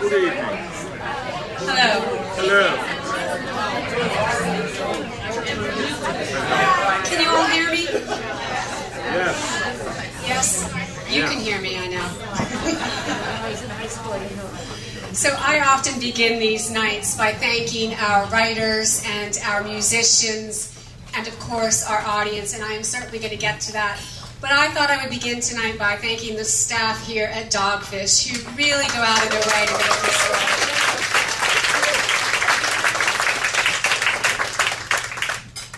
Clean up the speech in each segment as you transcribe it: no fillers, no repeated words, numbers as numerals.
Good evening. Hello. Hello. Can you all hear me? Yes. Yes? You can hear me, I know. So I often begin these nights by thanking our writers and our musicians and, of course, our audience, and I am certainly going to get to that. But I thought I would begin tonight by thanking the staff here at Dogfish, who really go out of their way to make this work.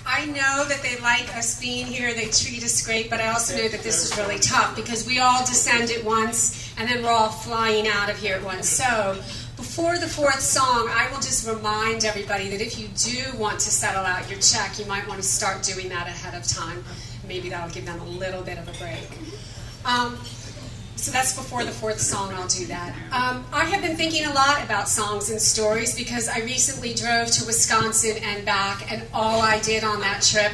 I know that they like us being here, they treat us great, but I also know that this is really tough because we all descend at once and then we're all flying out of here at once. So before the fourth song, I will just remind everybody that if you do want to settle out your check, you might want to start doing that ahead of time. Maybe that'll give them a little bit of a break. So that's before the fourth song, I'll do that. I have been thinking a lot about songs and stories because I recently drove to Wisconsin and back, and all I did on that trip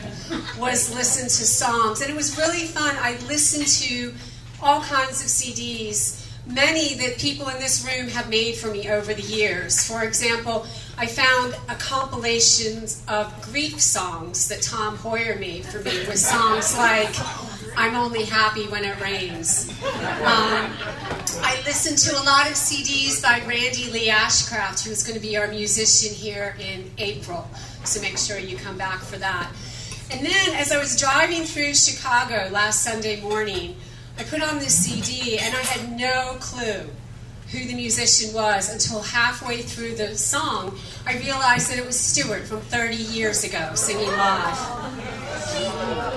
was listen to songs. And it was really fun. I listened to all kinds of CDs, many that people in this room have made for me over the years. For example, I found a compilation of grief songs that Tom Hoyer made for me with songs like I'm Only Happy When It Rains. I listened to a lot of CDs by Randy Lee Ashcraft, who's going to be our musician here in April. So make sure you come back for that. And then as I was driving through Chicago last Sunday morning, I put on this CD and I had no clue who the musician was until halfway through the song. I realized that it was Stewart from 30 years ago singing live.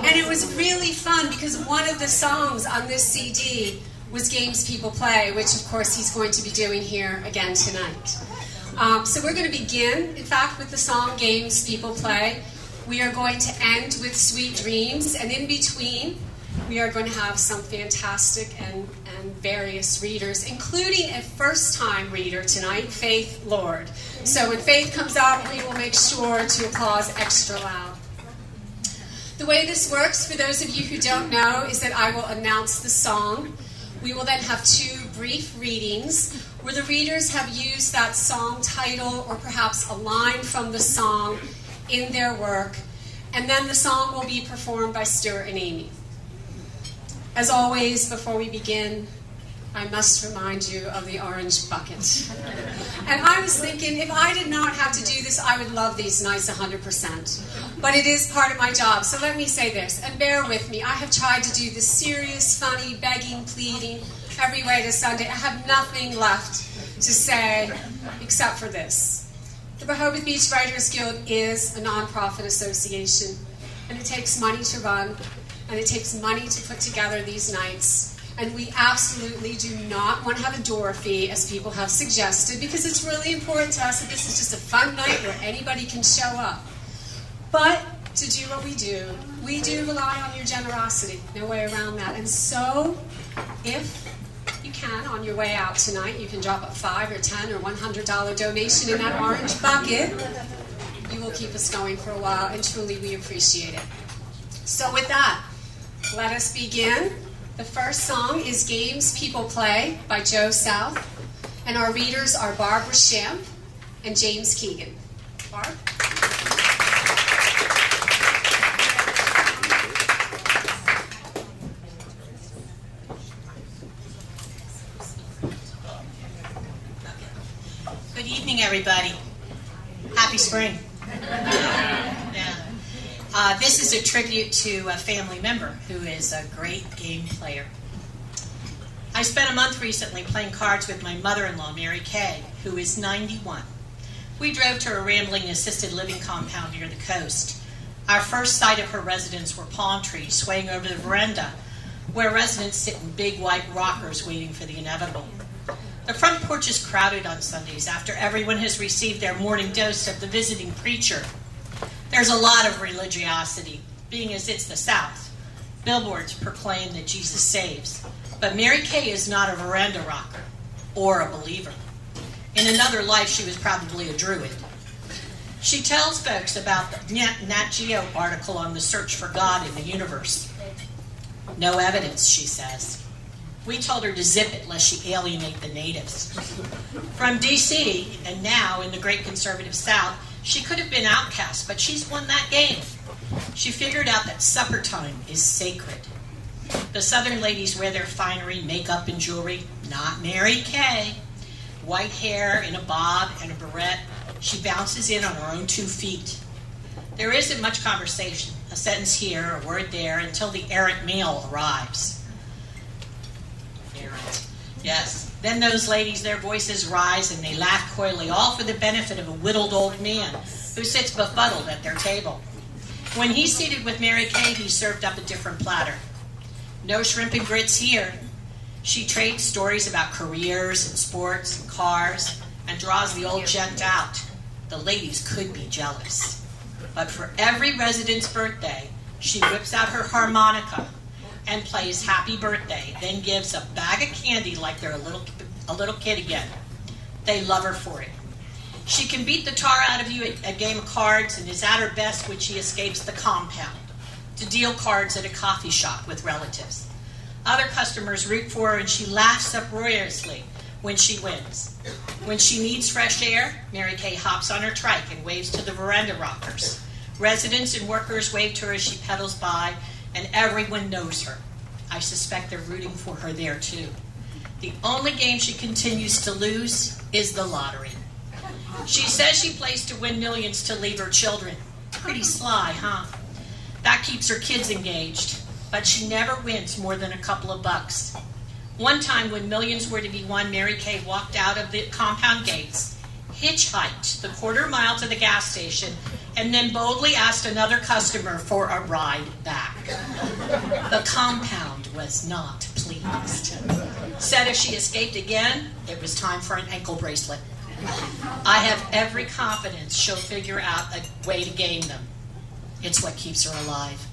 And it was really fun because one of the songs on this CD was Games People Play, which of course he's going to be doing here again tonight. So we're going to begin, in fact, with the song Games People Play. We are going to end with Sweet Dreams, and in between we are going to have some fantastic and various readers, including a first-time reader tonight, Faith Lord. So when Faith comes up, we will make sure to applause extra loud. The way this works, for those of you who don't know, is that I will announce the song. We will then have two brief readings where the readers have used that song title or perhaps a line from the song in their work, and then the song will be performed by Stewart and Amy. As always, before we begin, I must remind you of the orange bucket. And I was thinking, if I did not have to do this, I would love these nights 100%. But it is part of my job, so let me say this, and bear with me. I have tried to do the serious, funny, begging, pleading, every way to Sunday. I have nothing left to say except for this. The Rehoboth Beach Writers Guild is a nonprofit association, and it takes money to run, and it takes money to put together these nights. And we absolutely do not want to have a door fee, as people have suggested, because it's really important to us that this is just a fun night where anybody can show up. But to do what we do rely on your generosity. No way around that. And so, if you can, on your way out tonight, you can drop a $5 or $10 or $100 donation in that orange bucket. You will keep us going for a while, and truly we appreciate it. So with that, let us begin. The first song is Games People Play by Joe South, and our readers are Barbara Shamp and James Keegan. Barb? Good evening, everybody. Happy spring. Yeah. This is a tribute to a family member who is a great game player. I spent a month recently playing cards with my mother-in-law, Mary Kay, who is 91. We drove to a rambling assisted living compound near the coast. Our first sight of her residence were palm trees swaying over the veranda, where residents sit in big white rockers waiting for the inevitable. The front porch is crowded on Sundays after everyone has received their morning dose of the visiting preacher. There's a lot of religiosity, being as it's the South. Billboards proclaim that Jesus saves. But Mary Kay is not a veranda rocker or a believer. In another life, she was probably a druid. She tells folks about the Nat Geo article on the search for God in the universe. No evidence, she says. We told her to zip it lest she alienate the natives. From D.C., and now in the great conservative South, she could have been outcast, but she's won that game. She figured out that supper time is sacred. The Southern ladies wear their finery, makeup, and jewelry. Not Mary Kay. White hair in a bob and a barrette. She bounces in on her own 2 feet. There isn't much conversation, a sentence here, a word there, until the errant meal arrives. Errant. Yes. Then those ladies, their voices rise and they laugh coyly, all for the benefit of a whittled old man who sits befuddled at their table. When he's seated with Mary Kay, he's served up a different platter. No shrimp and grits here. She trades stories about careers and sports and cars and draws the old gent out. The ladies could be jealous. But for every resident's birthday, she whips out her harmonica and plays Happy Birthday, then gives a bag of candy like they're a little kid again. They love her for it. She can beat the tar out of you at a game of cards and is at her best when she escapes the compound to deal cards at a coffee shop with relatives. Other customers root for her and she laughs uproariously when she wins. When she needs fresh air, Mary Kay hops on her trike and waves to the veranda rockers. Residents and workers wave to her as she pedals by, and everyone knows her. I suspect they're rooting for her there too. The only game she continues to lose is the lottery. She says she plays to win millions to leave her children. Pretty sly, huh? That keeps her kids engaged, but she never wins more than a couple of bucks. One time when millions were to be won, Mary Kay walked out of the compound gates, hitchhiked the quarter-mile to the gas station, and then boldly asked another customer for a ride back. The compound was not pleased. Said if she escaped again, it was time for an ankle bracelet. I have every confidence she'll figure out a way to game them. It's what keeps her alive.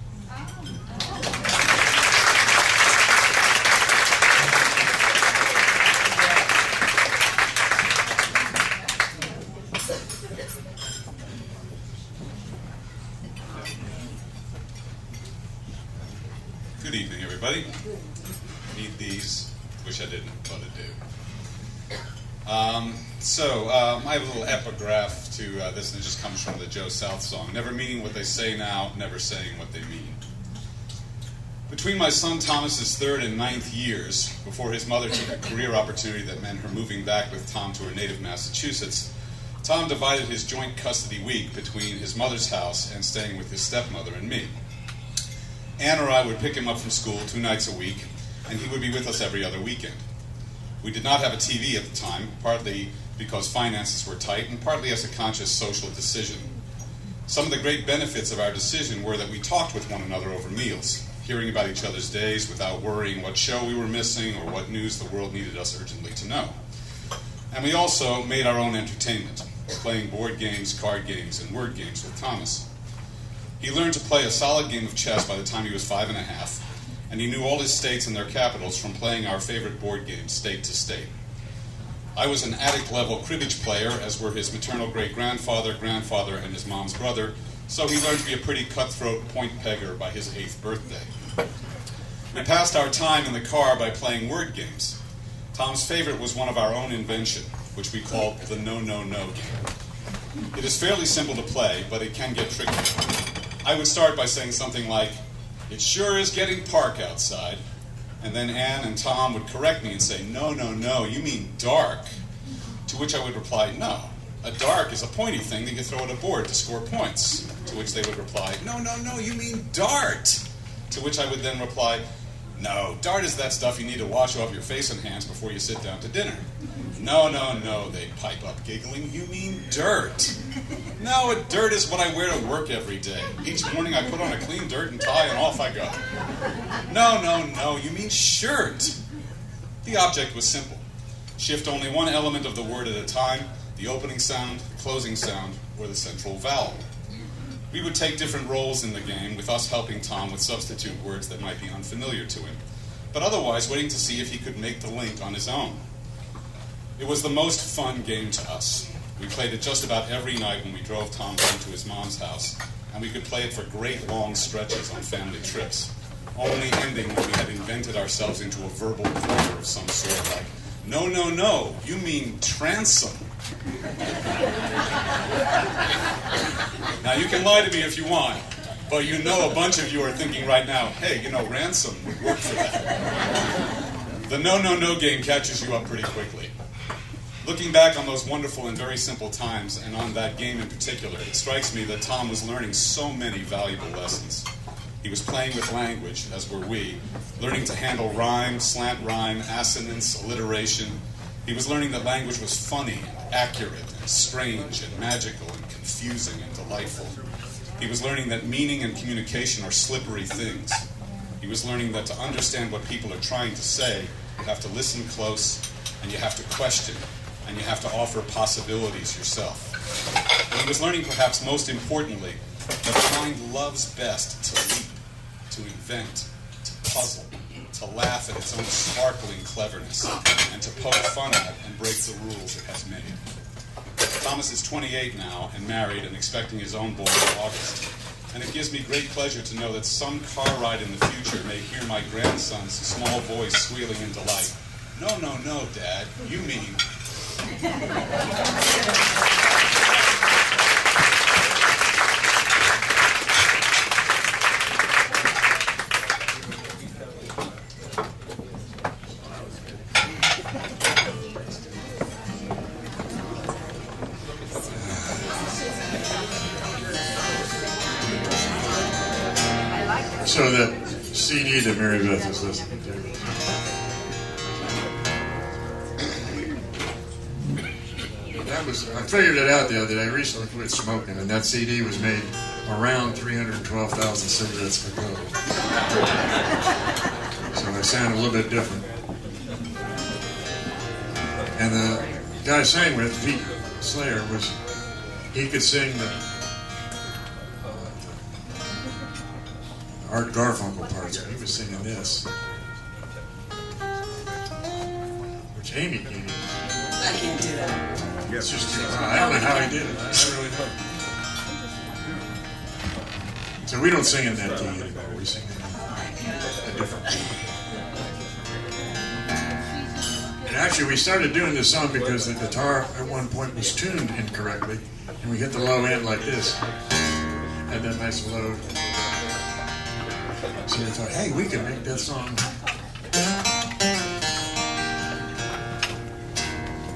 Good evening, everybody. Need these. Wish I didn't, but I do. I have a little epigraph to this, and it just comes from the Joe South song. Never meaning what they say now, never saying what they mean. Between my son Thomas's 3rd and 9th years, before his mother took a career opportunity that meant her moving back with Tom to her native Massachusetts, Tom divided his joint custody week between his mother's house and staying with his stepmother and me. Ann or I would pick him up from school 2 nights a week, and he would be with us every other weekend. We did not have a TV at the time, partly because finances were tight, and partly as a conscious social decision. Some of the great benefits of our decision were that we talked with one another over meals, hearing about each other's days without worrying what show we were missing or what news the world needed us urgently to know. And we also made our own entertainment, playing board games, card games, and word games with Thomas. He learned to play a solid game of chess by the time he was 5 and a half, and he knew all his states and their capitals from playing our favorite board game, state to state. I was an attic-level cribbage player, as were his maternal great-grandfather, grandfather, and his mom's brother, so he learned to be a pretty cutthroat point pegger by his 8th birthday. We passed our time in the car by playing word games. Tom's favorite was one of our own invention, which we called the no-no-no game. It is fairly simple to play, but it can get tricky. I would start by saying something like, "It sure is getting park outside," and then Ann and Tom would correct me and say, "No, no, no, you mean dark," to which I would reply, "No, a dark is a pointy thing that you throw at a board to score points," to which they would reply, "No, no, no, you mean dart," to which I would then reply, "No, dart is that stuff you need to wash off your face and hands before you sit down to dinner." "No, no, no," they'd pipe up giggling, "you mean dirt." "No, a dirt is what I wear to work every day. Each morning I put on a clean dirt and tie and off I go." "No, no, no, you mean shirt." The object was simple. Shift only one element of the word at a time, the opening sound, closing sound, or the central vowel. We would take different roles in the game, with us helping Tom with substitute words that might be unfamiliar to him, but otherwise waiting to see if he could make the link on his own. It was the most fun game to us. We played it just about every night when we drove Tom home to his mom's house, and we could play it for great long stretches on family trips. only ending when we had invented ourselves into a verbal quarter of some sort, like, no, no, no, you mean transom. Now, you can lie to me if you want, but you know a bunch of you are thinking right now, hey, you know, ransom would work for that. The no, no, no game catches you up pretty quickly. Looking back on those wonderful and very simple times, and on that game in particular, it strikes me that Tom was learning so many valuable lessons. He was playing with language, as were we, learning to handle rhyme, slant rhyme, assonance, alliteration. He was learning that language was funny, and accurate, and strange, and magical, and confusing, and delightful. He was learning that meaning and communication are slippery things. He was learning that to understand what people are trying to say, you have to listen close, and you have to question, and you have to offer possibilities yourself. And he was learning, perhaps most importantly, that the mind loves best to leap, to invent, to puzzle, to laugh at its own sparkling cleverness, and to poke fun at and break the rules it has made. Thomas is 28 now and married and expecting his own boy in August. And it gives me great pleasure to know that some car ride in the future may hear my grandson's small voice squealing in delight. No, no, no, Dad, you mean... So the CD that Mary Beth is listening to. I figured it out the other day. I recently quit smoking, and that CD was made around 312,000 cigarettes ago. So I sound a little bit different. And the guy I sang with, Pete Slayer, he could sing the Art Garfunkel parts, but he was singing this, which Amy can't even. I can't do that. It's just too high. I don't know how he did it. I really don't. So we don't sing in that key anymore. We sing in a different key. And actually, we started doing this song because the guitar at one point was tuned incorrectly, and we hit the low end like this. Had that nice low. So we thought, hey, we can make that song.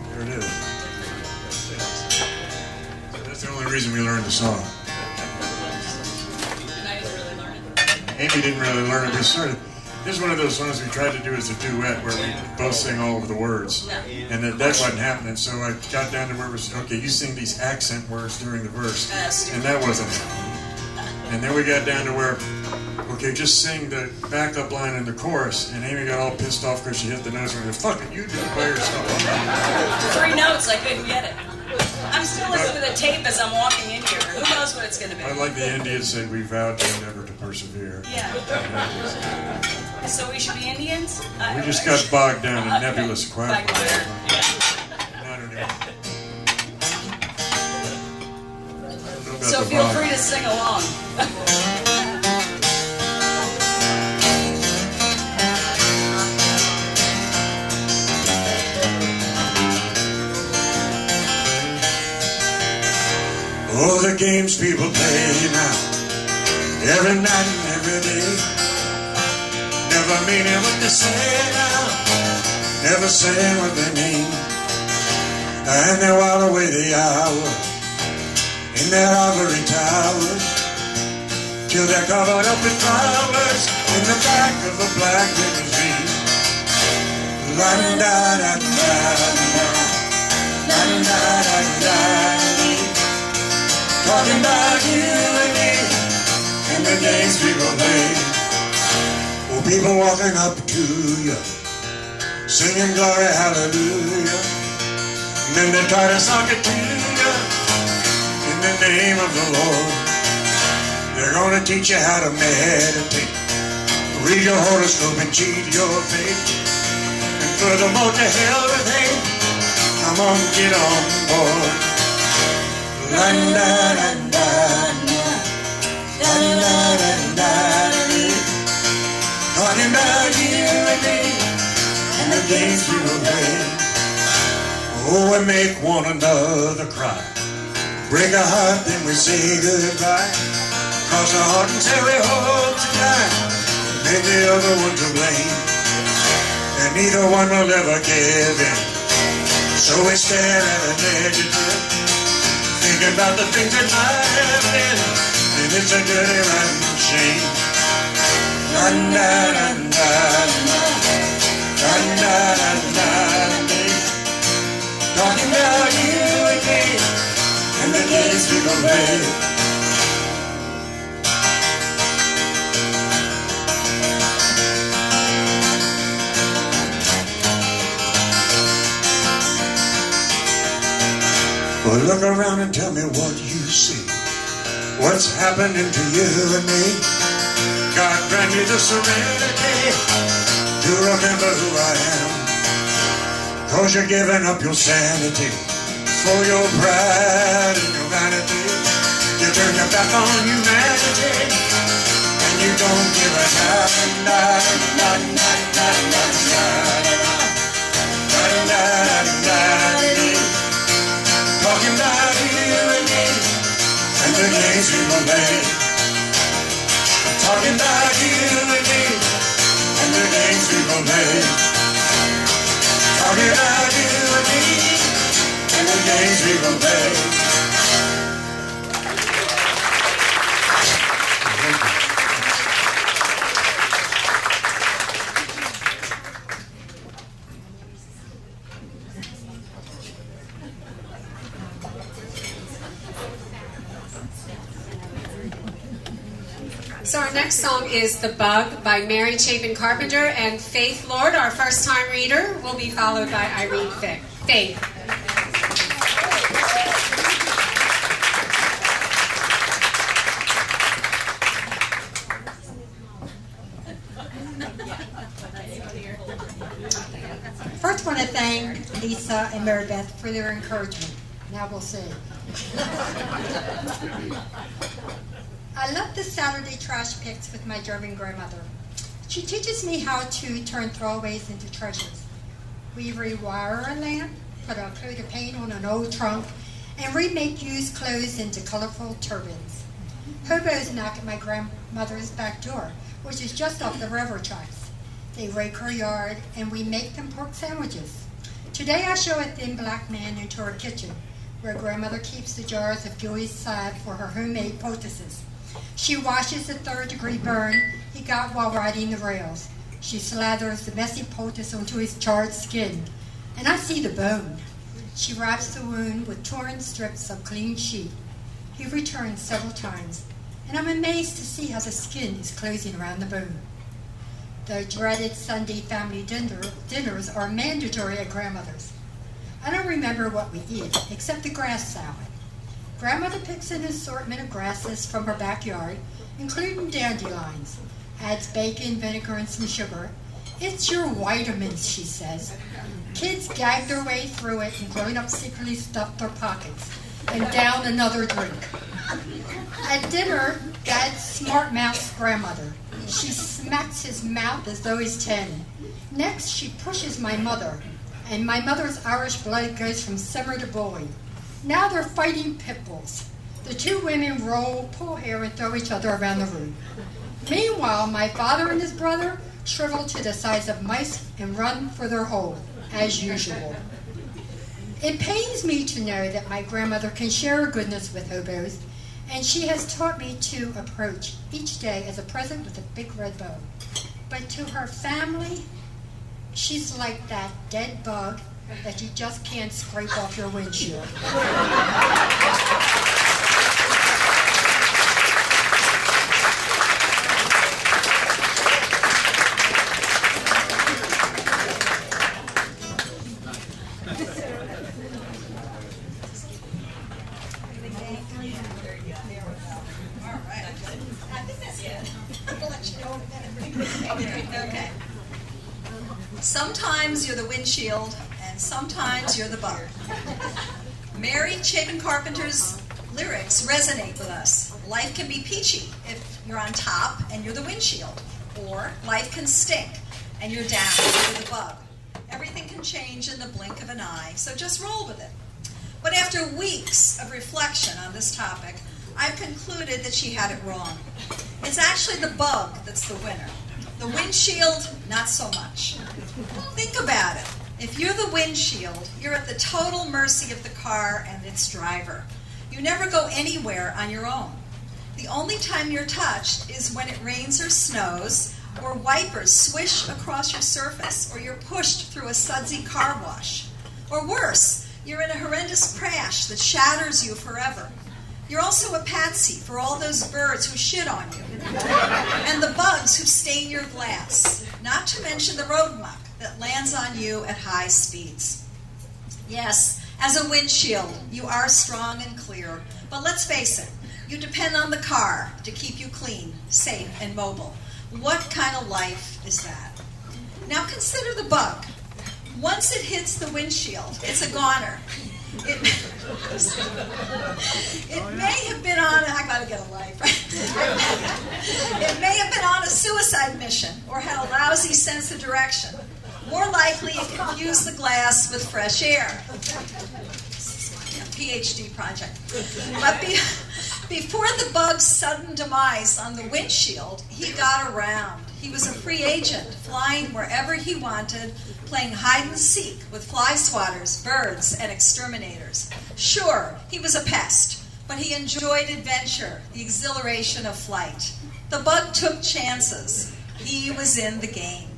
There it is. So that's the only reason we learned the song. And I didn't really learn it. Amy didn't really learn it. This is one of those songs we tried to do as a duet where we both sing all of the words. And that wasn't happening. So I got down to where it was, okay, you sing these accent words during the verse. And that wasn't happening. And then we got down to where, okay, just sing the backup line in the chorus. And Amy got all pissed off because she hit the notes and went, fuck it, you do it by yourself. 3 notes, I couldn't get it. I'm still listening to the tape as I'm walking in here. Who knows what it's going to be? I like the Indians said, we vowed to endeavor to persevere. Yeah. So we should be Indians? We just got bogged down in nebulous quagmire. Yeah. I don't know. So feel free to sing along. Oh, the games people play now, every night and every day, never meaning what they say now, never saying what they mean, and they while away the hours in their ivory towers, till they're covered up with flowers in the back of a black limousine. La-da-da-da-da-da, la-da-da-da-da-da. Talking about you and me and the games people play. Oh, people walking up to you, singing glory, hallelujah. And then they try to song it to you in the name of the Lord. They're gonna teach you how to meditate, read your horoscope and cheat your fate. And furthermore, to hell with hate, come on, get on board. the games we will play. Oh, we make one another cry. Break a heart, then we say goodbye. Cross our heart and say we hope to die. Make the other one to blame, and neither one will ever give in. So we stand at an edge of death, thinking about the things that might have been, and it's a dirty rotten shame. Talking about you and me, and the games we gon' play. Well, look around and tell me what you see. What's happening to you and me? God grant me the serenity to remember who I am. 'Cause you're giving up your sanity for your pride and your vanity. You turn your back on humanity, and you don't give a talking about you and me, and the games we will play. Talking about you and me, and the games we will play. Talking about you and me, and the games we will play. So our next song is The Bug by Mary Chapin Carpenter, and Faith Lord, our first-time reader, will be followed by Irene Faith. First, I want to thank Lisa and Mary Beth for their encouragement. Now we'll see. I love the Saturday trash picks with my German grandmother. She teaches me how to turn throwaways into treasures. We rewire a lamp, put a coat of paint on an old trunk, and remake used clothes into colorful turbans. Hobos knock at my grandmother's back door, which is just off the railroad tracks. They rake her yard, and we make them pork sandwiches. Today I show a thin black man into her kitchen, where grandmother keeps the jars of gooey salve for her homemade poultices. She washes the third-degree burn he got while riding the rails. She slathers the messy poultice onto his charred skin, and I see the bone. She wraps the wound with torn strips of clean sheet. He returns several times, and I'm amazed to see how the skin is closing around the bone. The dreaded Sunday family dinners are mandatory at grandmother's. I don't remember what we eat, except the grass salad. Grandmother picks an assortment of grasses from her backyard, including dandelions, adds bacon, vinegar, and some sugar. It's your vitamins, she says. Kids gag their way through it, and grown-ups secretly stuff their pockets and down another drink. At dinner, Dad smart-mouths grandmother. She smacks his mouth as though he's 10. Next, she pushes my mother, and my mother's Irish blood goes from simmer to boiling. Now they're fighting pit bulls. The two women roll, pull hair, and throw each other around the room. Meanwhile, my father and his brother shrivel to the size of mice and run for their hole, as usual. It pains me to know that my grandmother can share her goodness with hobos, and she has taught me to approach each day as a present with a big red bow. But to her family, she's like that dead bug that you just can't scrape off your windshield. Okay. Sometimes you're the windshield, and sometimes you're the bug. Mary Chapin Carpenter's lyrics resonate with us. Life can be peachy if you're on top and you're the windshield, or life can stink and you're down, you're the bug. Everything can change in the blink of an eye, so just roll with it. But after weeks of reflection on this topic, I've concluded that she had it wrong. It's actually the bug that's the winner. The windshield, not so much. Think about it. If you're the windshield, you're at the total mercy of the car and its driver. You never go anywhere on your own. The only time you're touched is when it rains or snows, or wipers swish across your surface, or you're pushed through a sudsy car wash. Or worse, you're in a horrendous crash that shatters you forever. You're also a patsy for all those birds who shit on you, and the bugs who stain your glass, not to mention the road muck that lands on you at high speeds. Yes, as a windshield, you are strong and clear, but let's face it, you depend on the car to keep you clean, safe, and mobile. What kind of life is that? Now consider the bug. Once it hits the windshield, it's a goner. It may have been on, I gotta get a life, right? It may have been on a suicide mission or had a lousy sense of direction. More likely, it confused the glass with fresh air. PhD project. But before the bug's sudden demise on the windshield, he got around. He was a free agent, flying wherever he wanted, playing hide and seek with fly swatters, birds, and exterminators. Sure, he was a pest, but he enjoyed adventure, the exhilaration of flight. The bug took chances. He was in the game.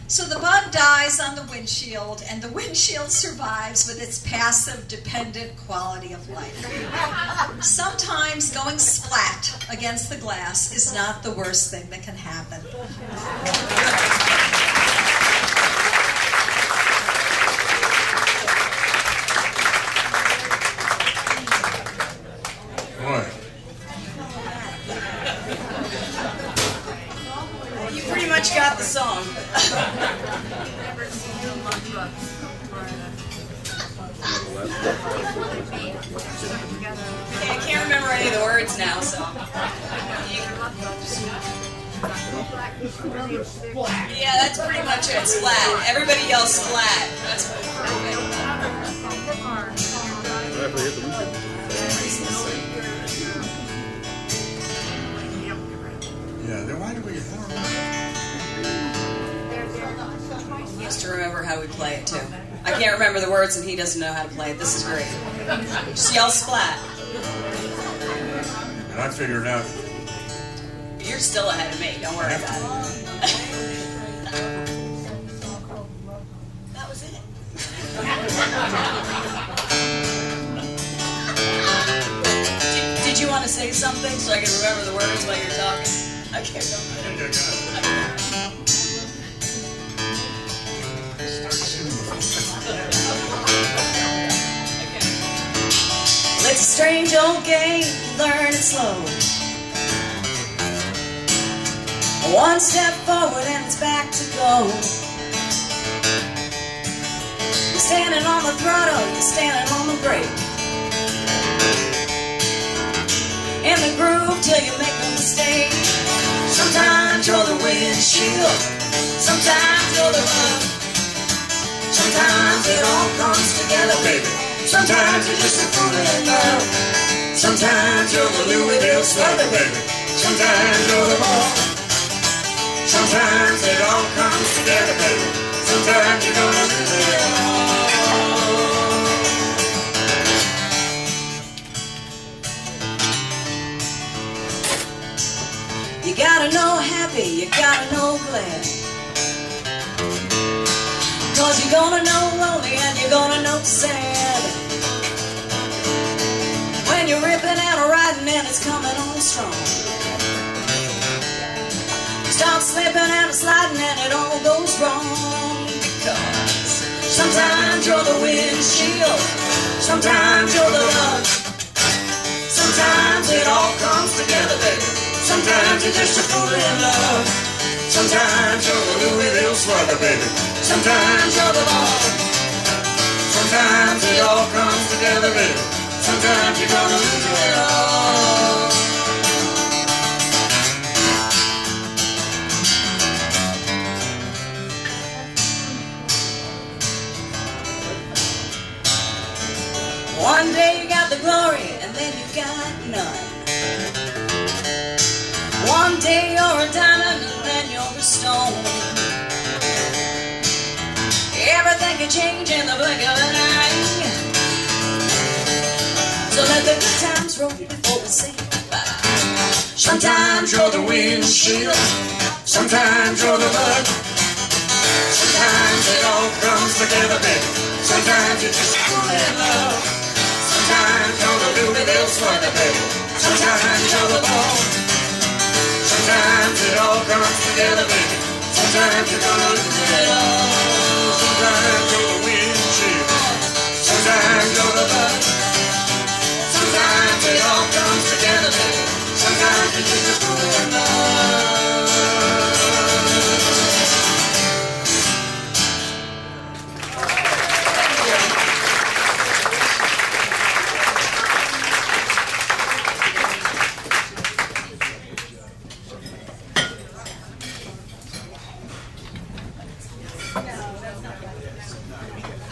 So the bug dies on the windshield, and the windshield survives with its passive, dependent quality of life. Sometimes going splat against the glass is not the worst thing that can happen. You pretty much got the song. I can't remember any of the words now, so. Yeah, that's pretty much it. Splat. Everybody yells splat. That's perfect. Yeah, then why do we... He used to remember how we play it, too. I can't remember the words, and he doesn't know how to play it. This is great. Just yell splat. And I figured out... You're still ahead of me. Don't worry about it. That was it. Did you want to say something so I can remember the words while you're talking? I can't remember. Well, it's a strange old game, you learn it slow. One step forward and it's back to go. You're standing on the throttle, you're standing on the brake. In the groove till you make a mistake. Sometimes you're the windshield, sometimes you're the bug. Sometimes it all comes together, baby. Sometimes you're just a fool in love. Sometimes you're the Louisville slugger, baby. Sometimes you're the ball. Sometimes it all comes together, baby. Sometimes you're gonna lose it all. You gotta know happy, you gotta know glad. 'Cause you're gonna know lonely and you're gonna know sad. When you're ripping and riding and it's coming on strong. Start slipping and sliding and it all goes wrong. Because sometimes you're the windshield, sometimes you're the lug. Sometimes it all comes together, baby. Sometimes you're just a fool in love. Sometimes you're the Louisville slugger, baby. Sometimes you're the ball. Sometimes it all comes together, baby. Sometimes you're gonna lose it all. One day you got the glory, and then you got none. One day you're a diamond, and then you're a stone. Everything can change in the blink of an eye. So let the good times roll before we say goodbye. Sometimes you're the windshield, sometimes you're the mud. Sometimes it all comes together, baby. Sometimes you just fall in love. Sometimes you're the Louis Bill sweater, baby. Sometimes you're the ball. Sometimes it all comes together, baby. Sometimes you're gonna lose it all. Sometimes you're the windshield. Sometimes you're the bug. Sometimes it all comes together, baby. Sometimes you just fall in love.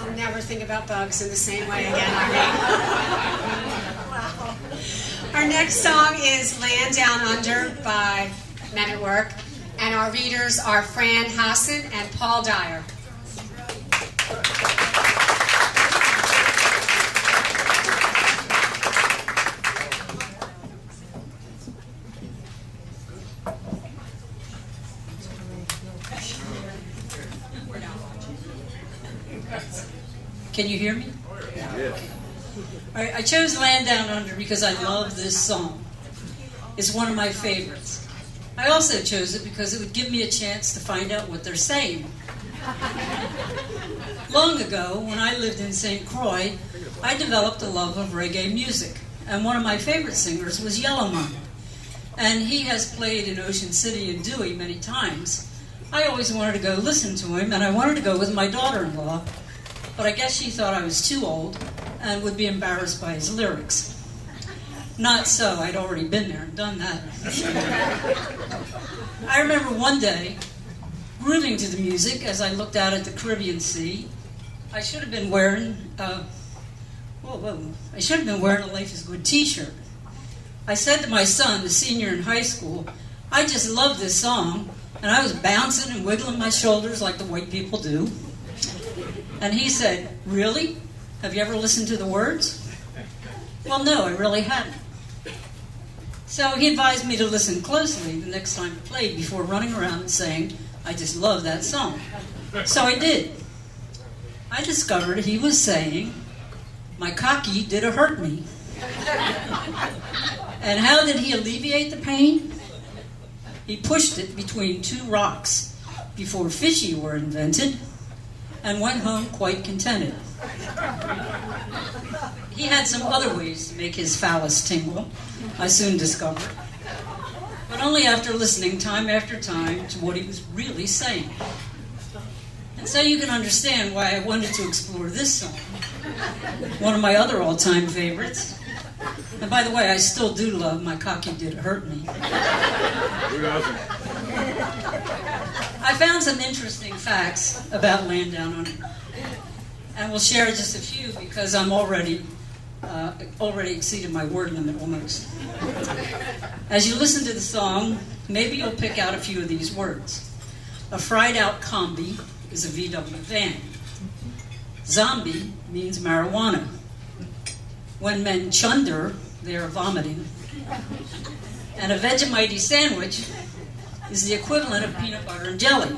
I'll never think about bugs in the same way again, Irene. Our next song is Land Down Under by Men at Work, and our readers are Fran Hassan and Paul Dyer. Can you hear me? Yeah. All right, I chose Land Down Under because I love this song. It's one of my favorites. I also chose it because it would give me a chance to find out what they're saying. Long ago, when I lived in St. Croix, I developed a love of reggae music, and one of my favorite singers was Yellowman. And he has played in Ocean City and Dewey many times. I always wanted to go listen to him, and I wanted to go with my daughter-in-law, but I guess she thought I was too old and would be embarrassed by his lyrics. Not so, I'd already been there and done that. I remember one day, grooving to the music as I looked out at the Caribbean Sea. I should have been wearing a Life is Good t-shirt. I said to my son, the senior in high school, I just love this song, and I was bouncing and wiggling my shoulders like the white people do. And he said, really? Have you ever listened to the words? Well, no, I really hadn't. So he advised me to listen closely the next time he played before running around and saying, I just love that song. So I did. I discovered he was saying, my cocky did a hurt me. And how did he alleviate the pain? He pushed it between two rocks before fishy were invented, and went home quite contented. He had some other ways to make his phallus tingle, I soon discovered, but only after listening time after time to what he was really saying. And so you can understand why I wanted to explore this song, one of my other all-time favorites. And by the way, I still do love My Cocky Did Hurt Me. Who doesn't? I found some interesting facts about Land Down Under, and we'll share just a few because I'm already exceeded my word limit almost. As you listen to the song, maybe you'll pick out a few of these words. A fried out combi is a VW van. Zombie means marijuana. When men chunder, they are vomiting. And a Vegemite sandwich is the equivalent of peanut butter and jelly,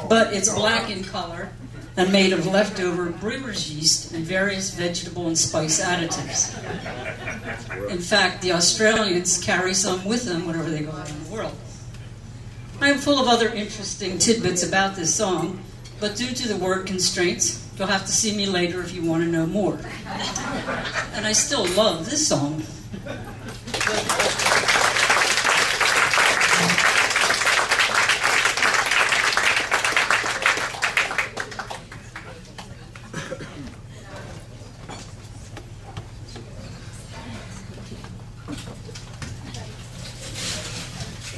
but it's black in color and made of leftover brewer's yeast and various vegetable and spice additives. In fact, the Australians carry some with them whenever they go around the world. I am full of other interesting tidbits about this song, but due to the word constraints, you'll have to see me later if you want to know more. And I still love this song.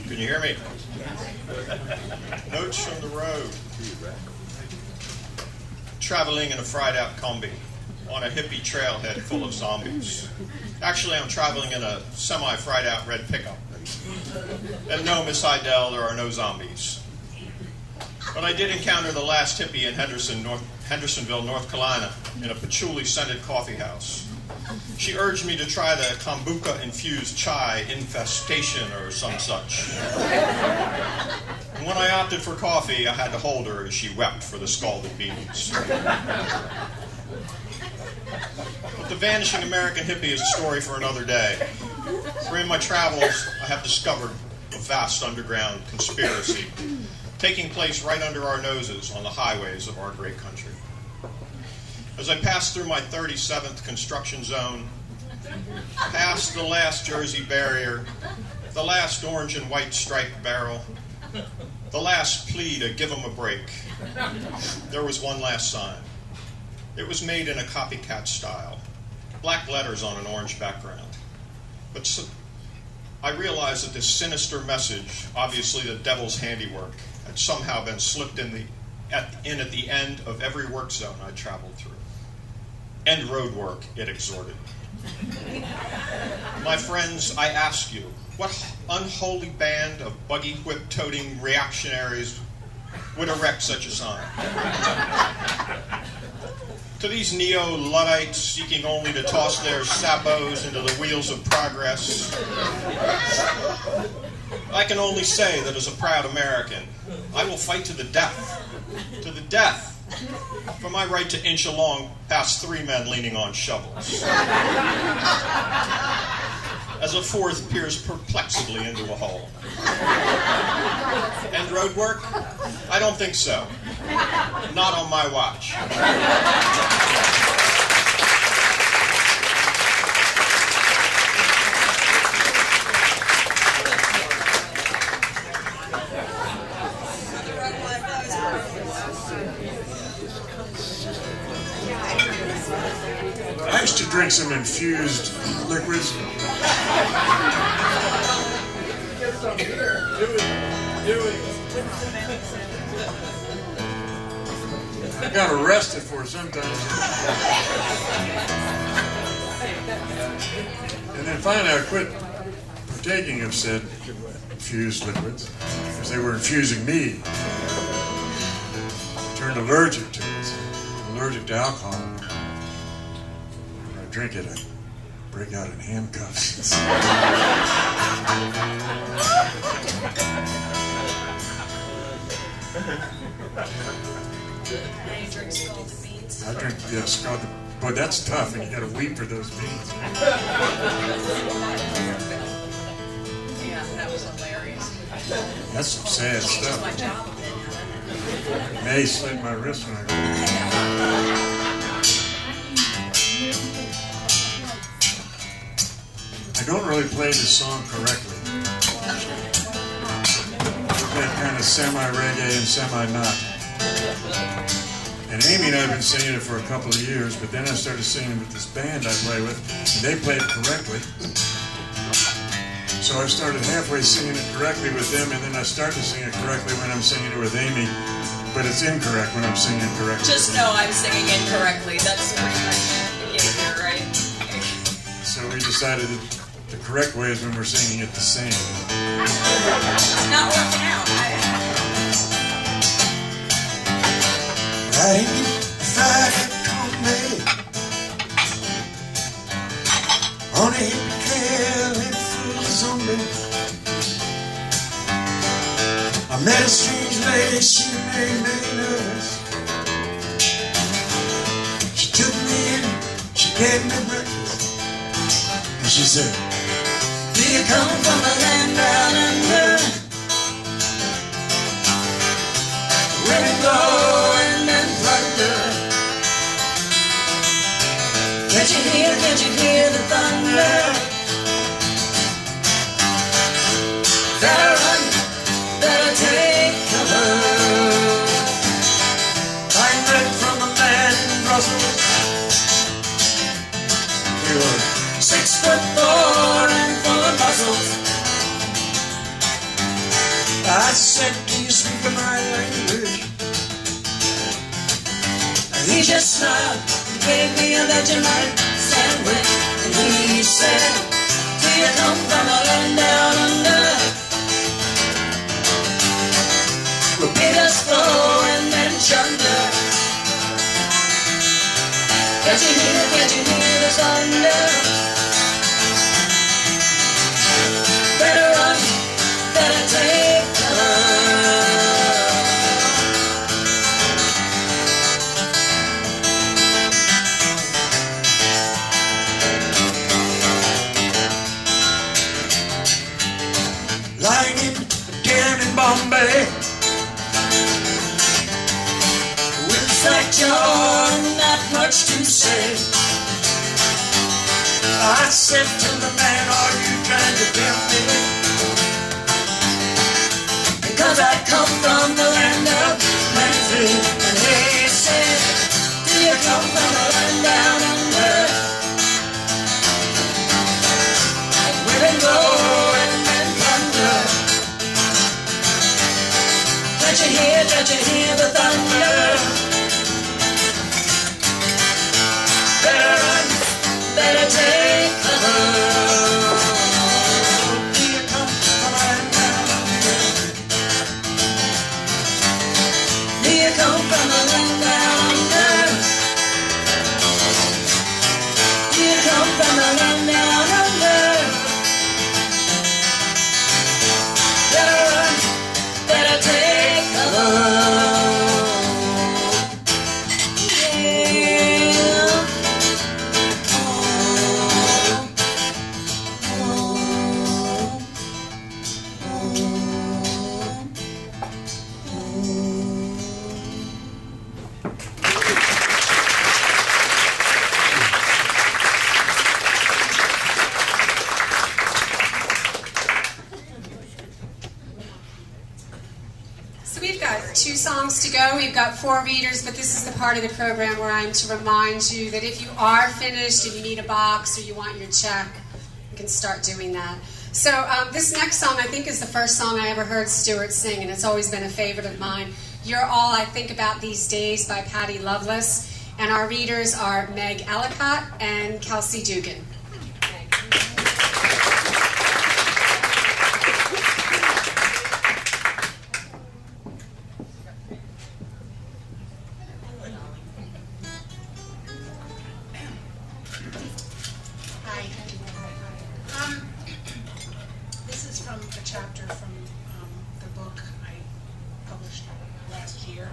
Can you hear me? Notes from the road. Traveling in a fried out combi. on a hippie trailhead full of zombies. Actually, I'm traveling in a semi-fried-out red pickup. And no, Miss Idell, there are no zombies. But I did encounter the last hippie in Hendersonville, North Carolina, in a patchouli-scented coffee house. She urged me to try the kombucha-infused chai infestation or some such. And when I opted for coffee, I had to hold her as she wept for the scalded beans. But the vanishing American hippie is a story for another day. For in my travels, I have discovered a vast underground conspiracy taking place right under our noses on the highways of our great country. As I passed through my 37th construction zone, past the last Jersey barrier, the last orange and white striped barrel, the last plea to give them a break, there was one last sign. It was made in a copycat style, black letters on an orange background. But I realized that this sinister message, obviously the devil's handiwork, had somehow been slipped in at the end of every work zone I traveled through. End road work, it exhorted. My friends, I ask you, what unholy band of buggy whip-toting reactionaries would erect such a sign? To these neo-Luddites seeking only to toss their sabots into the wheels of progress, I can only say that as a proud American, I will fight to the death, for my right to inch along past 3 men leaning on shovels. As a fourth peers perplexedly into a hole. End road work? I don't think so. Not on my watch. I used to drink some infused liquids. I got arrested for it sometimes. And then finally I quit partaking of said infused liquids because they were infusing me. I turned allergic to it. I'm allergic to alcohol. When I drink it, I break out in handcuffs. I drink, yeah, scalded. Boy, that's tough, and you gotta weep for those beans. Yeah, that was hilarious. That's some sad stuff. My job May slit my wrist when I go. I don't really play this song correctly. I play kind of semi-reggae and semi-not. And Amy and I have been singing it for a couple of years, but then I started singing with this band I play with, and they play it correctly. So I started halfway singing it correctly with them, and then I started to sing it correctly when I'm singing it with Amy, but it's incorrect when I'm singing it correctly. Just know I'm singing incorrectly. That's pretty much behavior, right? So we decided that the correct way is when we're singing it the same. It's not working out. Right, Friday come May, on a hippie trail and full of zombies. I met a strange lady, she made me nervous. She took me in, she gave me breakfast, and she said, do you come from the land down under? Women blowing and thunder. Can't you hear the thunder? Better run, better take cover. I'm read from a man in Brussels. He was 6'4" and full of muscles. I said, do you speak my language? And he just smiled and gave me a that you might sandwich. And he said, do you come from a land down under, where bitters flow and then chunder? Can't you hear the thunder? Better run, better take cover. Lying in a den in Bombay, with a slack jaw and not much to say, I said to the man, are you trying to tempt me? because I come from the land of plenty. And he said, do you come from a land down under, and women go and men plunder? Don't you hear the thunder? Better run, better take cover. Do you come from a land down under? Do you come from a land down under? Do you come from a land down under? Better run, better take cover. So we've got 2 songs to go. We've got 4 readers, but this is the part of the program where I'm to remind you that if you are finished and you need a box or you want your check, you can start doing that. So this next song, I think, is the first song I ever heard Stewart sing, and it's always been a favorite of mine. You're All I Think About These Days by Patty Loveless. And our readers are Meg Ellicott and Kelsey Dugan. Hi. This is from a chapter from the book I published last year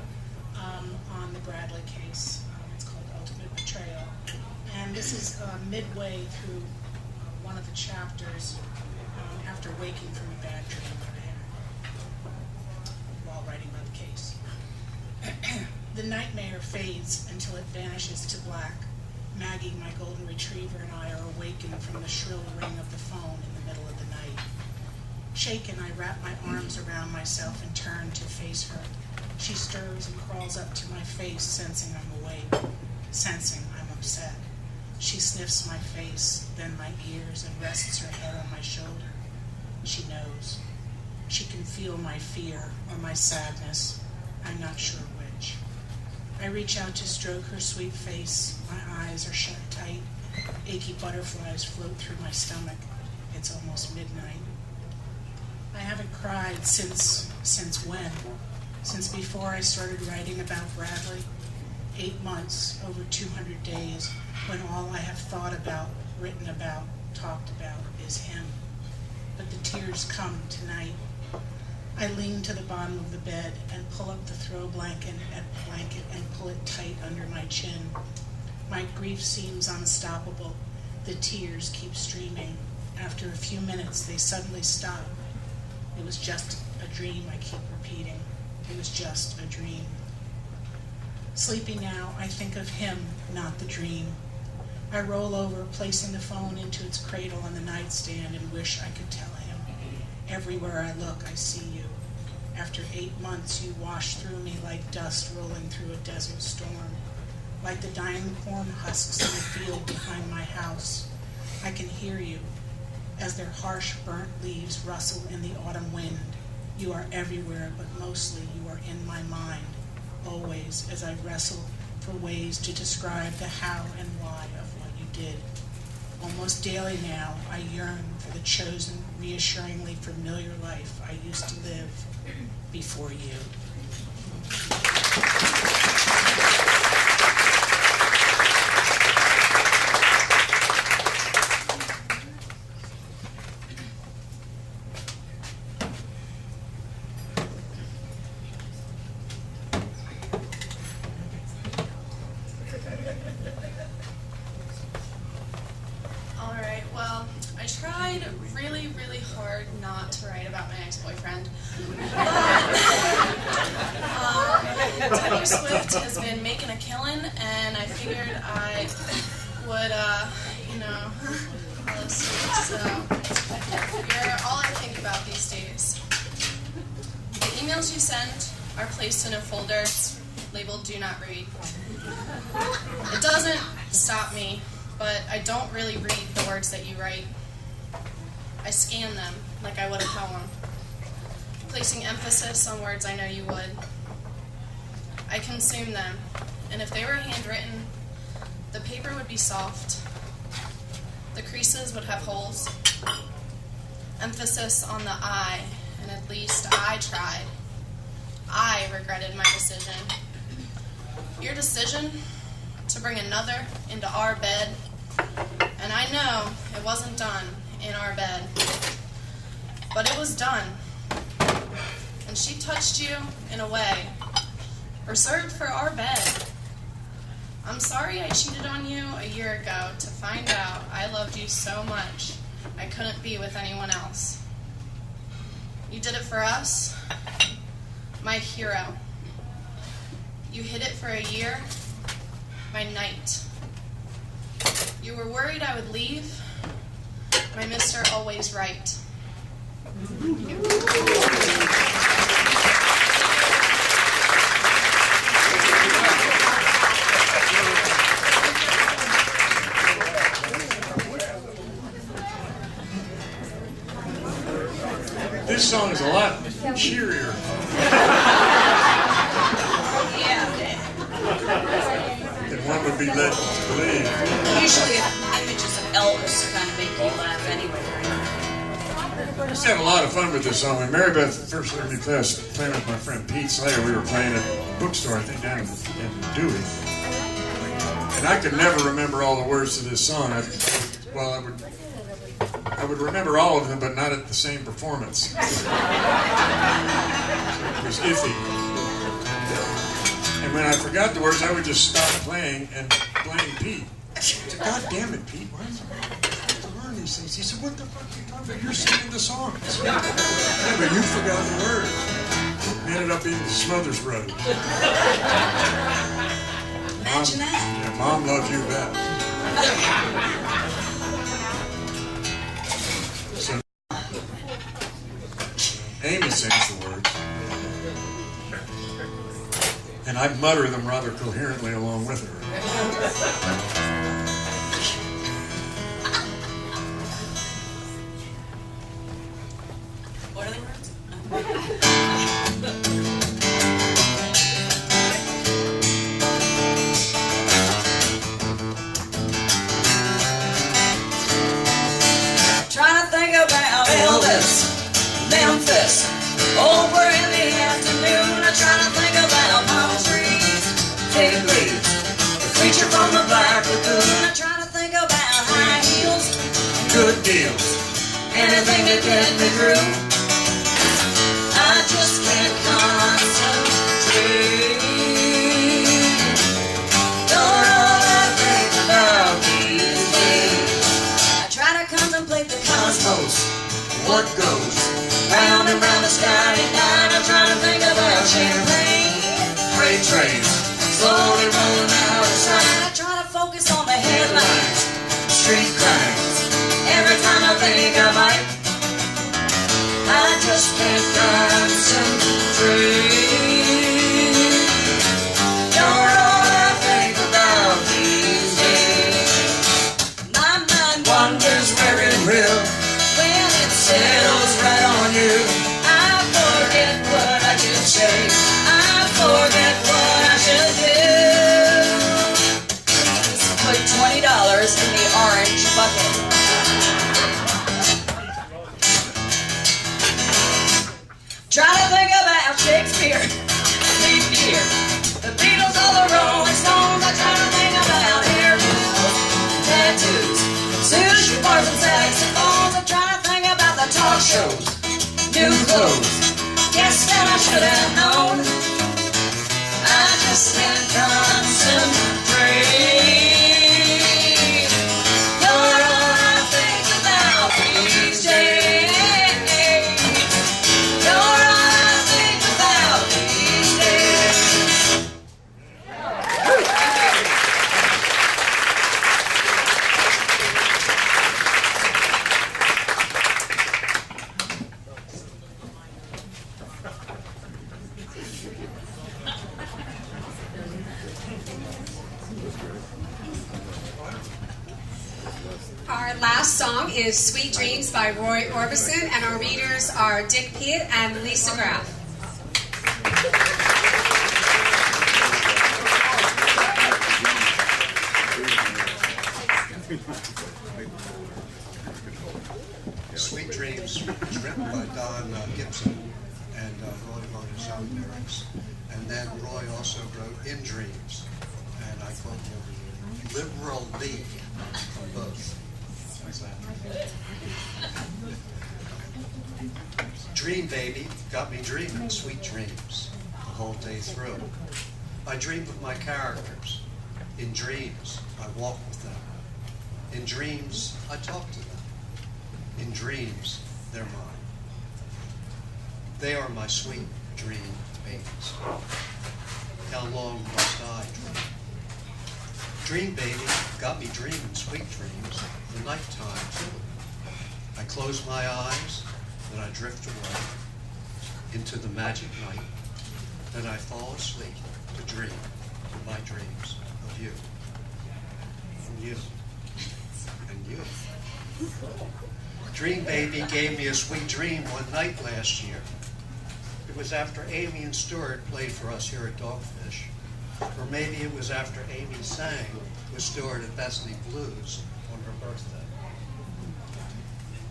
on the Bradley case. It's called Ultimate Betrayal. And this is midway through one of the chapters after waking from a bad dream that I had while writing about the case. The nightmare fades until it vanishes to black. Maggie, my golden retriever, and I are awakened from the shrill ring of the phone in the middle of the night. Shaken, I wrap my arms around myself and turn to face her. She stirs and crawls up to my face, sensing I'm awake, sensing I'm upset. She sniffs my face, then my ears, and rests her head on my shoulder. She knows. She can feel my fear or my sadness. I'm not sure which. I reach out to stroke her sweet face. My eyes are shut tight. Achy butterflies float through my stomach. It's almost midnight. I haven't cried since when? Since before I started writing about Bradley. 8 months, over 200 days, when all I have thought about, written about, talked about is him. But the tears come tonight. I lean to the bottom of the bed and pull up the throw blanket and pull it tight under my chin. My grief seems unstoppable. The tears keep streaming. After a few minutes, they suddenly stop. It was just a dream, I keep repeating. It was just a dream. Sleeping now, I think of him, not the dream. I roll over, placing the phone into its cradle on the nightstand, and wish I could tell him. Everywhere I look, I see you. After 8 months, you wash through me like dust rolling through a desert storm. Like the dying corn husks in the field behind my house. I can hear you as their harsh, burnt leaves rustle in the autumn wind. You are everywhere, but mostly you are in my mind, always as I wrestle for ways to describe the how and why almost daily now, I yearn for the chosen, reassuringly familiar life I used to live before you. Alright, well, I tried really, really hard not to write about my ex-boyfriend. But Taylor Swift has been making a killing, and I figured I would, follow suit. So, you're all I think about these days. The emails you send are placed in a folder labeled Do Not Read. It doesn't stop me, but I don't really read the words that you write. I scan them like I would a poem, placing emphasis on words I know you would. I consume them, and if they were handwritten, the paper would be soft. The creases would have holes. Emphasis on the I, and at least I tried. I regretted my decision. Your decision to bring another into our bed, and I know it wasn't done in our bed, but it was done. And she touched you in a way reserved for our bed. I'm sorry I cheated on you a year ago to find out I loved you so much I couldn't be with anyone else. You did it for us, my hero. You hid it for a year, my knight. You were worried I would leave, my Mr. Always Right. This song is a lot cheerier. Than one would be led to believe. Usually images of Elvis kind of make you laugh anyway. I just had a lot of fun with this song. When Mary Beth first heard me playing with my friend Pete Slater, we were playing at a bookstore, I think down in Dewey. And I could never remember all the words to this song. I would remember all of them, but not at the same performance. It was iffy. And when I forgot the words, I would just stop playing and blame Pete. I said, God damn it, Pete, why is it to learn these things? He said, what the fuck are you talking about? You're singing the songs. Yeah, but you forgot the words. It ended up being the Smothers Brothers. Imagine that. Yeah, Mom loved you best. So, Amy sings the words. And I mutter them rather coherently along with her. What are the words? Trying to think about Elvis, Memphis, over in the afternoon. I'm trying to think about palm trees, fig leaves, the creature from the Black Lagoon. I'm trying to think about high heels, good deals, anything to get me through. I just can't concentrate. Don't all I think about these days. I try to contemplate the cosmos, what goes round and round the starry night. I'm trying to think about champagne, freight trains, slowly rolling out of sight. I try to focus on the headlines, street crimes, every time I think I might. I just can't concentrate. You're all I think about these days. My mind wanders where it will when it settles right on you. I forget what I should say. I forget what I should do. Put $20 in the orange bucket. Try to think about Shakespeare, leave here. The Beatles or the Rolling Stones. I try to think about hairdos, tattoos, sushi bars and saxophones. I try to think about the talk shows, new clothes. Guess that I should have known. I just can't concentrate. You're all I think about these days. You're all I think about these days. Our last song is Sweet Dreams by Roy Orbison, and our readers are Dick Pitt and Lisa Graff. Sweet Dreams was written by Don Gibson, and Roy wrote his own lyrics. And then Roy also wrote In Dreams, and I quote him, liberal league from both. How's that? Dream Baby got me dreaming sweet dreams the whole day through. I dreamed of my characters. In dreams, I walk with them. In dreams, I talk to them. In dreams, they're mine. They are my sweet dream babies. How long must I dream? Dream Baby got me dreaming sweet dreams the nighttime too. I close my eyes, then I drift away into the magic night. Then I fall asleep to dream my dreams of you. And you. And you. Dream Baby gave me a sweet dream one night last year. It was after Amy and Stewart played for us here at Dogfish. Or maybe it was after Amy sang with Stewart at Bethany Blues on her birthday.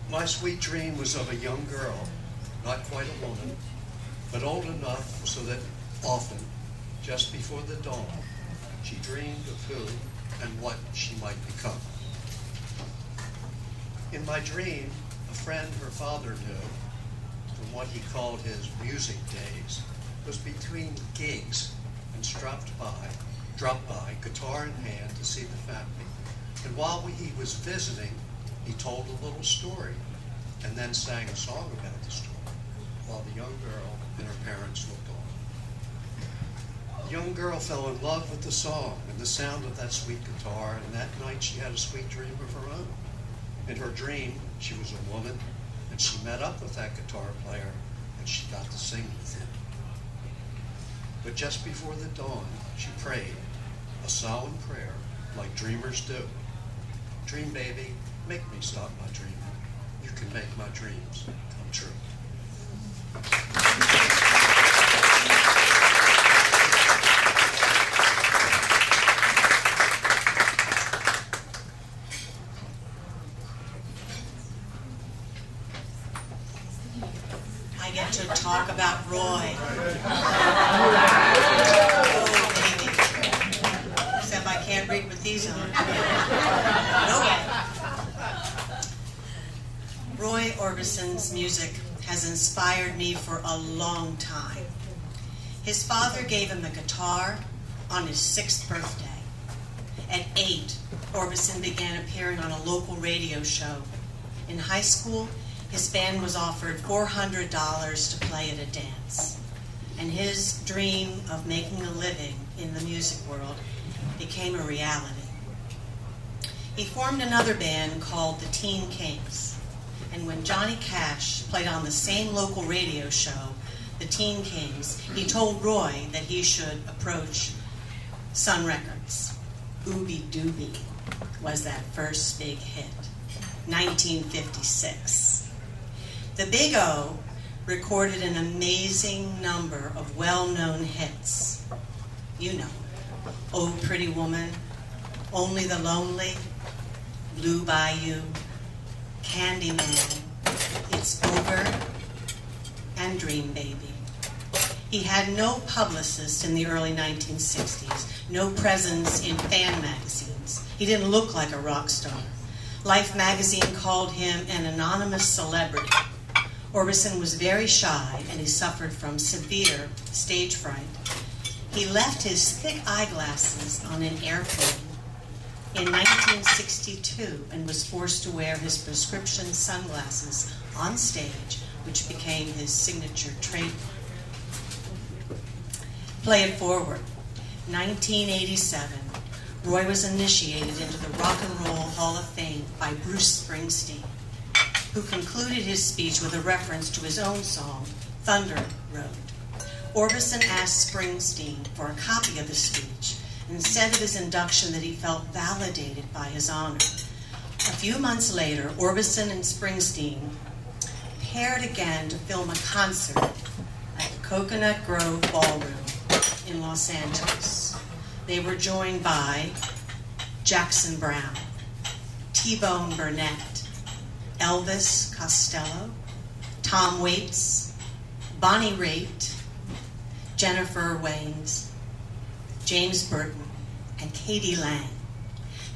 My sweet dream was of a young girl, not quite a woman, but old enough so that often, just before the dawn, she dreamed of who and what she might become. In my dream, a friend her father knew, from what he called his music days, was between gigs and dropped by, guitar in hand, to see the family. And while he was visiting, he told a little story, and then sang a song about the story, while the young girl and her parents looked on. The young girl fell in love with the song and the sound of that sweet guitar, and that night she had a sweet dream of her own. In her dream, she was a woman, and she met up with that guitar player, and she got to sing with him. But just before the dawn, she prayed, a solemn prayer, like dreamers do. Dream Baby, make me stop my dreaming. You can make my dreams come true. I get to talk about Roy. Oh, baby. Except I can't read with these on. Okay. Roy Orbison's music has inspired me for a long time. His father gave him a guitar on his 6th birthday. At 8, Orbison began appearing on a local radio show. In high school, his band was offered $400 to play at a dance. And his dream of making a living in the music world became a reality. He formed another band called the Teen Kings. And when Johnny Cash played on the same local radio show, the Teen Kings, he told Roy that he should approach Sun Records. Ooby Dooby was that first big hit, 1956. The Big O recorded an amazing number of well-known hits. You know, Oh Pretty Woman, Only the Lonely, Blue Bayou, Candyman, It's Over, and Dream Baby. He had no publicist in the early 1960s, no presence in fan magazines. He didn't look like a rock star. Life magazine called him an anonymous celebrity. Orbison was very shy and he suffered from severe stage fright. He left his thick eyeglasses on an airplane in 1962 and was forced to wear his prescription sunglasses on stage, which became his signature trademark. Play it forward. 1987, Roy was initiated into the Rock and Roll Hall of Fame by Bruce Springsteen, who concluded his speech with a reference to his own song, Thunder Road. Orbison asked Springsteen for a copy of the speech and said of his induction that he felt validated by his honor. A few months later, Orbison and Springsteen paired again to film a concert at the Coconut Grove Ballroom in Los Angeles. They were joined by Jackson Browne, T-Bone Burnett, Elvis Costello, Tom Waits, Bonnie Raitt, Jennifer Waynes, James Burton, and Katie Lang.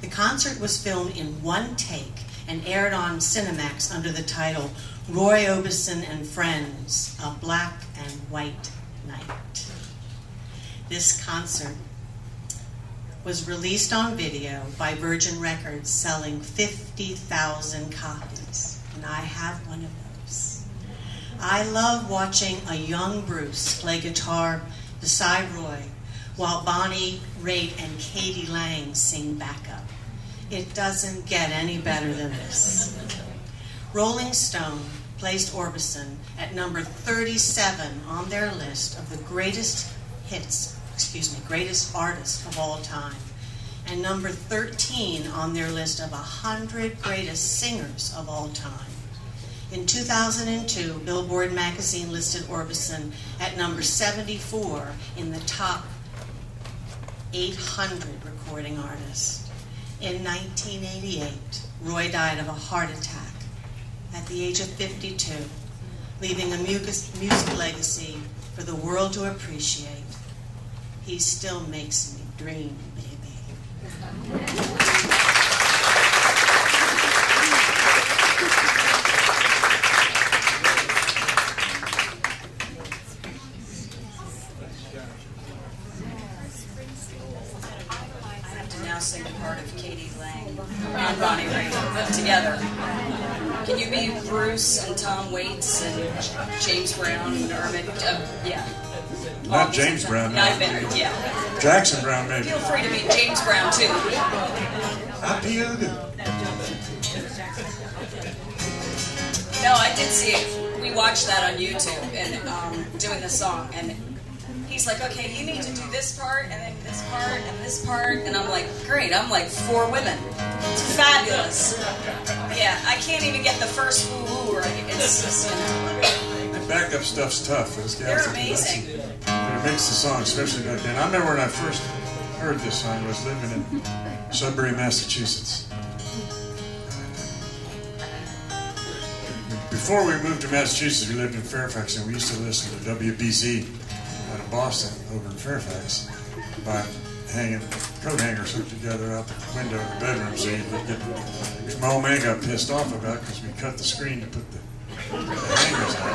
The concert was filmed in one take and aired on Cinemax under the title Roy Orbison and Friends, A Black and White Night. This concert was released on video by Virgin Records, selling 50,000 copies, and I have one of those. I love watching a young Bruce play guitar beside Roy while Bonnie Raitt and Katie Lang sing backup. It doesn't get any better than this. Rolling Stone placed Orbison at number 37 on their list of the greatest artists of all time, and number 13 on their list of 100 greatest singers of all time. In 2002, Billboard magazine listed Orbison at number 74 in the top 800 recording artists. In 1988, Roy died of a heart attack at the age of 52, leaving a music legacy for the world to appreciate. He still makes me dream, baby. Sing the part of Katie Lang and Bonnie Raitt together. Can you be Bruce and Tom Waits and James Brown and Ermit? Yeah. Not James Brown. No, yeah. Jackson Brown, maybe. Feel free to meet James Brown too. I feel good. No, I did see it. We watched that on YouTube and doing the song, and he's like, okay, you need to do this part, and then this part, and this part. And I'm like, great, I'm like 4 women. It's fabulous. Yeah, I can't even get the first woo-woo right. It's just, you know. That backup stuff's tough. Those guys They're amazing. It makes the song, especially back then. I remember when I first heard this song, I was living in Sudbury, Massachusetts. Before we moved to Massachusetts, we lived in Fairfax, and we used to listen to WBZ out of Boston over in Fairfax by hanging coat hangers hooked together out the window of the bedroom, so you could get. My old man got pissed off about it because we cut the screen to put the hangers on.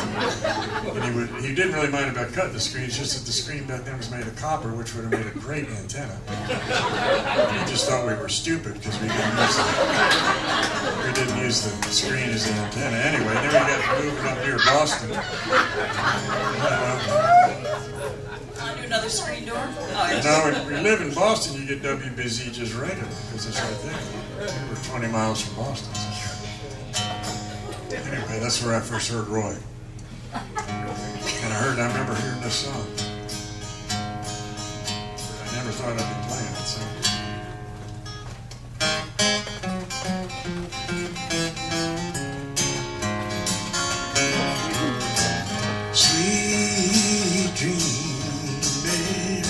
And he didn't really mind about cutting the screen, it's just that the screen back then was made of copper, which would have made a great antenna. He just thought we were stupid because we didn't use the screen as an antenna. Anyway, then we got moved up near Boston. Onto another screen door? No, when we live in Boston, you get WBZ just regular because it's right there. We're 20 miles from Boston. Anyway, that's where I first heard Roy. And I remember hearing this song. I never thought I'd be playing it, so. Sweet dream, baby.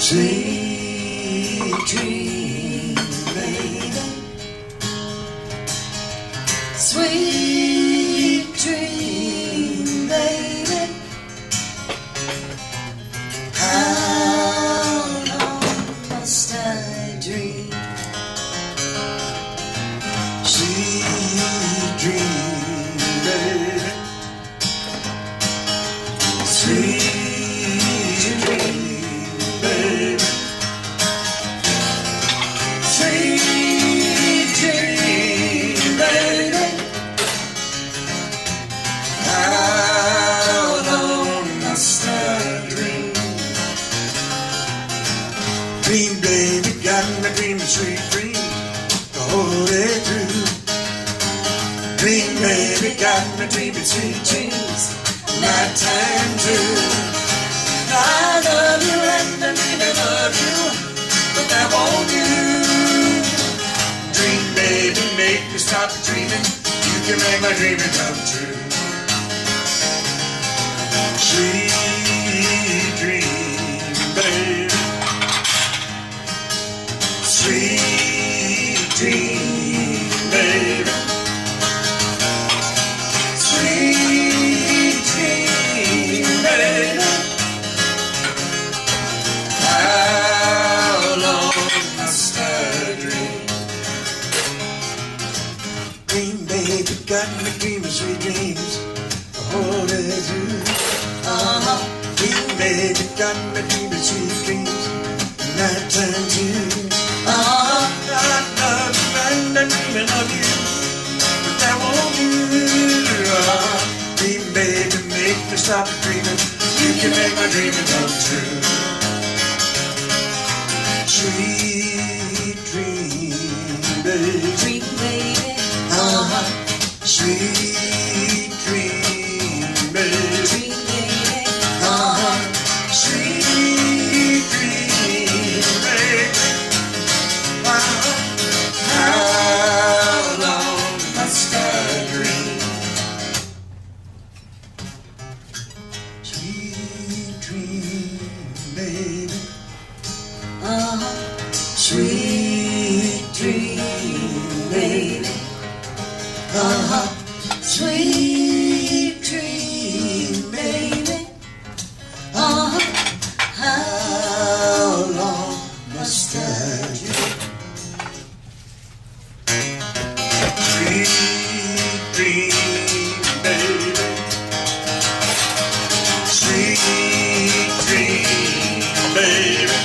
Sweet dream, baby. Sweet dream. dream. Sweet dream, baby. Sweet dream, baby. Sweet dream, baby. How long must I dream? Dream, baby, got me dreaming sweet dream the whole day through. Dream, baby, got me dreaming sweet dreams nighttime too. I love you and I really love you, but that won't do. Dream, baby, make me stop dreaming. You can make my dreaming come true. Sweet dream, baby. Sweet dream, baby. Sweet dream, baby. How long must I dream? Dream, baby, got me dreaming sweet dreams the whole day through. Dream, baby, got me dreaming sweet dreams nighttime too. I love you and I'm dreaming of you, but that won't do. Dream, baby, make me stop dreaming. You can make my dreaming come true. Sweet dream, baby. Dream, baby. Sweet dream, baby. Dream, baby. Sweet dream, baby. How long must I dream? Sweet dream, baby. Sweet dream, baby. Sweet dream, baby. How long must I dream? Sweet dream, baby. Sweet dream, baby.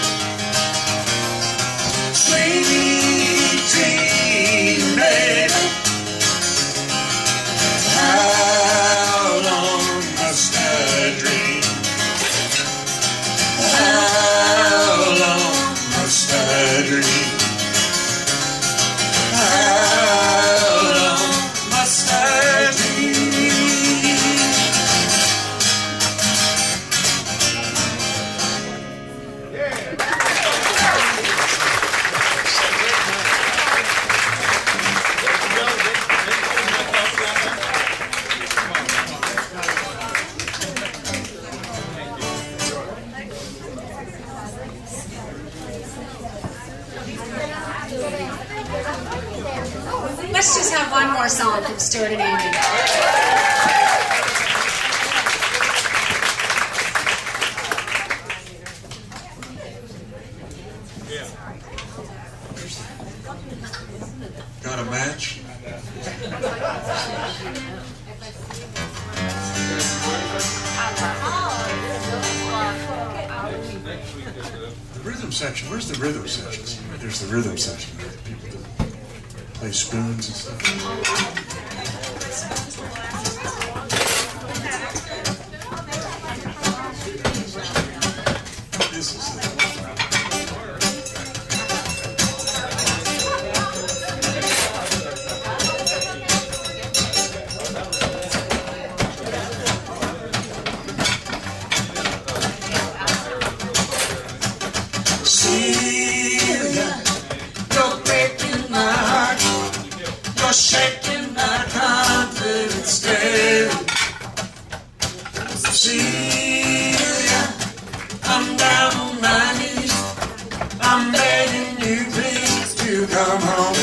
Sweet dream, baby. How long must I dream? How long must I dream? How long must I dream? Let's just have one more song from Stewart and Amy. Got a match? The rhythm section. Where's the rhythm section? There's the rhythm section where people do play spoons and stuff. This is it. Celia, you're breaking my heart. You're shaking my confidence, baby. Celia, I'm down on my knees. I'm begging you, please, to come home.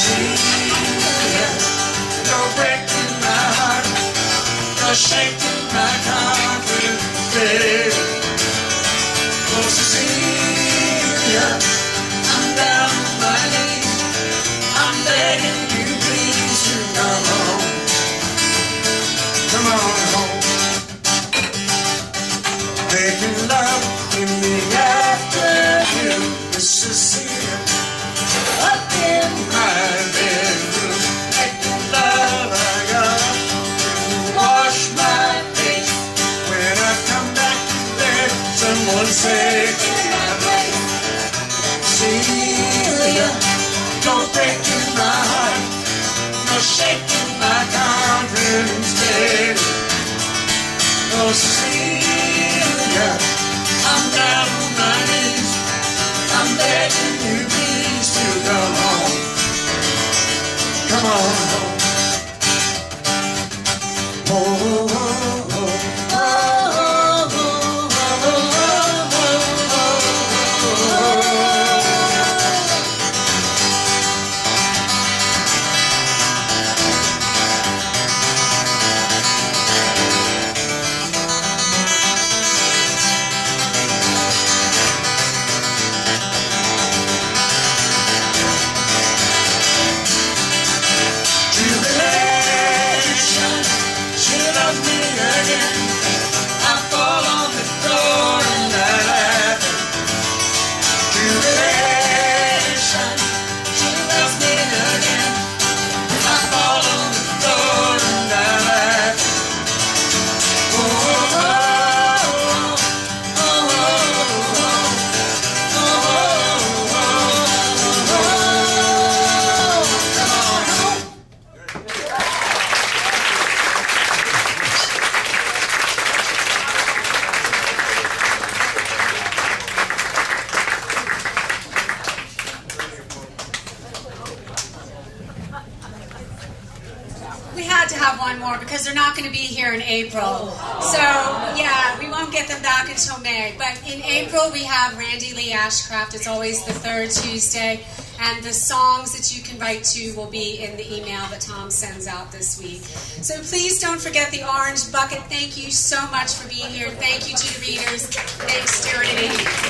Celia, you're breaking my heart. You're shaking my confidence, baby. Oh, Cecilia. so straight to my heart, no shaking my confidence steady. Oh, Cecilia, I'm down on my knees, I'm begging you please to come home. Come on home. Oh, oh, oh, oh, oh, oh, because they're not going to be here in April. So, yeah, we won't get them back until May. But in April, we have Randy Lee Ashcraft. It's always the third Tuesday. And the songs that you can write to will be in the email that Tom sends out this week. So please don't forget the Orange Bucket. Thank you so much for being here. Thank you to the readers. Thanks, Stewart and Amy.